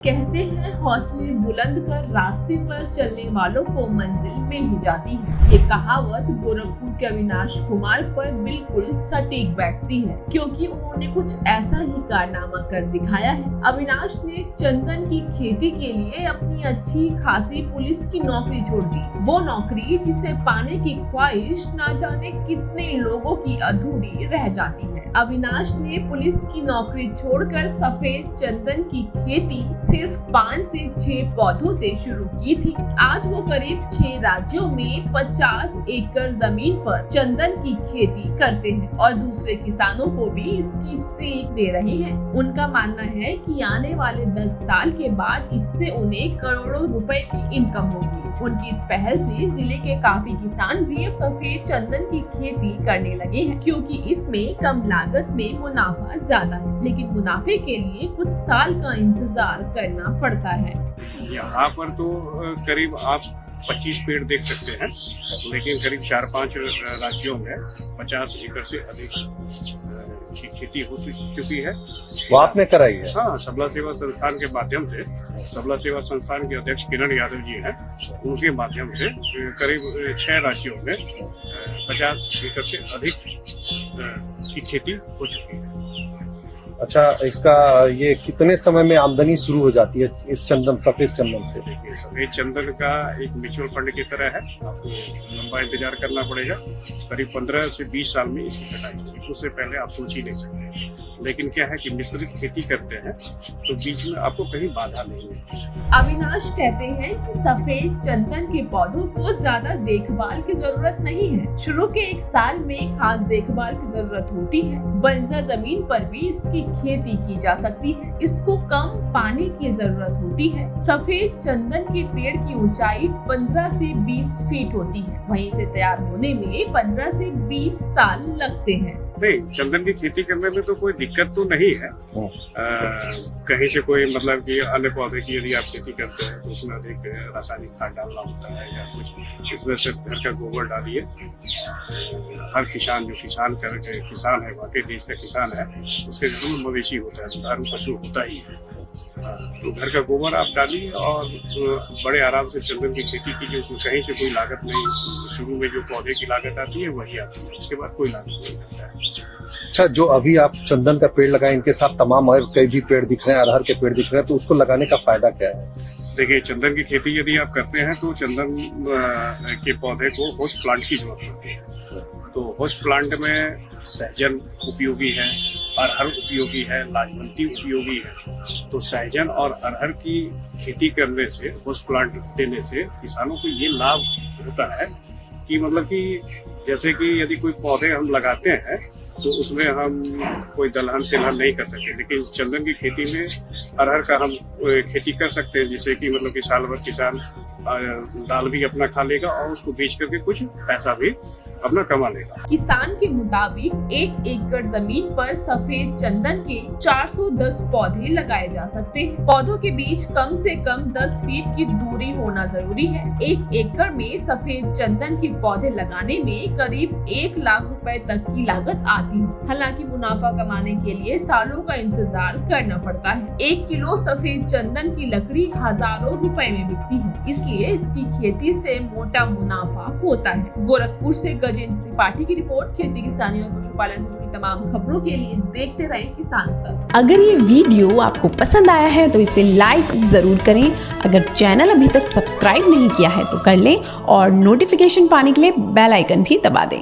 कहते हैं हौसले बुलंद कर रास्ते पर चलने वालों को मंजिल मिल ही जाती है। ये कहावत गोरखपुर के अविनाश कुमार पर बिल्कुल सटीक बैठती है, क्योंकि उन्होंने कुछ ऐसा ही कारनामा कर दिखाया है। अविनाश ने चंदन की खेती के लिए अपनी अच्छी खासी पुलिस की नौकरी छोड़ दी, वो नौकरी जिसे पाने की ख्वाहिश ना जाने कितने लोगों की अधूरी रह जाती है। अविनाश ने पुलिस की नौकरी छोड़कर सफेद चंदन की खेती सिर्फ 5 से 6 पौधों से शुरू की थी। आज वो करीब 6 राज्यों में 50 एकड़ जमीन पर चंदन की खेती करते हैं और दूसरे किसानों को भी इसकी सीख दे रहे हैं। उनका मानना है कि आने वाले 10 साल के बाद इससे उन्हें करोड़ों रुपए की इनकम होगी। उनकी इस पहल से जिले के काफी किसान भी अब सफेद चंदन की खेती करने लगे हैं, क्योंकि इसमें कम लागत में मुनाफा ज्यादा है, लेकिन मुनाफे के लिए कुछ साल का इंतजार करना पड़ता है। यहाँ पर तो करीब आप 25 पेड़ देख सकते हैं, लेकिन करीब 4-5 राज्यों में 50 एकड़ से अधिक की खेती हो चुकी है। वो आपने कराई है? हाँ, सबला सेवा संस्थान के माध्यम से, सबला सेवा संस्थान के अध्यक्ष किरण यादव जी हैं, उनके माध्यम से करीब 6 राज्यों में 50 एकड़ से अधिक की खेती हो चुकी है। अच्छा, इसका ये कितने समय में आमदनी शुरू हो जाती है इस चंदन, सफेद चंदन से? देखिए, सफेद चंदन का एक म्यूचुअल फंड की तरह है, आपको लंबा इंतजार करना पड़ेगा। करीब 15 से 20 साल में इसकी कटाई होगी, उससे पहले आप सोच ही नहीं सकते। लेकिन क्या है कि मिश्रित खेती करते हैं तो बीच में आपको कहीं बाधा नहीं है। अविनाश कहते हैं कि सफेद चंदन के पौधों को ज्यादा देखभाल की जरूरत नहीं है। शुरू के 1 साल में खास देखभाल की जरूरत होती है। बंजर जमीन पर भी इसकी खेती की जा सकती है। इसको कम पानी की जरूरत होती है। सफेद चंदन के पेड़ की ऊंचाई 15 से 20 फीट होती है, वहीं इसे तैयार होने में 15 से 20 साल लगते हैं। नहीं, चंदन की खेती करने में तो कोई दिक्कत तो नहीं है। कहीं से कोई मतलब कि अन्य पौधे की यदि आप खेती करते हैं तो उसमें अधिक रासायनिक खाद डालना होता है या कुछ, इसमें से घर का गोबर डालिए। हर किसान जो किसान है, वाकई देश का किसान है, उसके घर में मवेशी होता है, दुधारू पशु होता ही है। तो घर का गोबर आप डालिए और बड़े आराम से चंदन की खेती कीजिए। उसमें कहीं से कोई लागत नहीं। शुरू में जो पौधे की लागत आती है वही आती है, उसके बाद कोई लागत नहीं आता है। अच्छा, जो अभी आप चंदन का पेड़ लगाए, इनके साथ तमाम और कई भी पेड़ दिख रहे हैं, अरहर के पेड़ दिख रहे हैं, तो उसको लगाने का फायदा क्या है? देखिए, चंदन की खेती यदि आप करते हैं तो चंदन के पौधे को होस्ट प्लांट की जरूरत होती है। तो होस्ट प्लांट में सहजन उपयोगी है, अरहर उपयोगी है, लाजवंती उपयोगी है। तो सहजन और अरहर की खेती करने से, होस्ट प्लांट देने से किसानों को ये लाभ होता है कि मतलब कि जैसे कि यदि कोई पौधे हम लगाते हैं तो उसमें हम कोई दलहन तिलहन नहीं कर सकते, लेकिन चंदन की खेती में अरहर का हम खेती कर सकते हैं, जिससे कि मतलब कि साल भर किसान दाल भी अपना खा लेगा और उसको बेच करके कुछ पैसा भी अपना कमा लेगा। किसान के मुताबिक 1 एकड़ जमीन पर सफेद चंदन के 410 पौधे लगाए जा सकते हैं। पौधों के बीच कम से कम 10 फीट की दूरी होना जरूरी है। 1 एकड़ में सफेद चंदन के पौधे लगाने में करीब 1 लाख रुपए तक की लागत आती है। हालांकि मुनाफा कमाने के लिए सालों का इंतजार करना पड़ता है। 1 किलो सफेद चंदन की लकड़ी हजारों रुपए में बिकती है, इसलिए इसकी खेती से मोटा मुनाफा होता है। गोरखपुर से गजेंद्र त्रिपाठी की रिपोर्ट। खेती किसानी और पशुपालन से जुड़ी तमाम खबरों के लिए देखते रहें किसान तक। अगर ये वीडियो आपको पसंद आया है तो इसे लाइक जरूर करें। अगर चैनल अभी तक सब्सक्राइब नहीं किया है तो कर लें और नोटिफिकेशन पाने के लिए बेल आइकन भी दबा दें।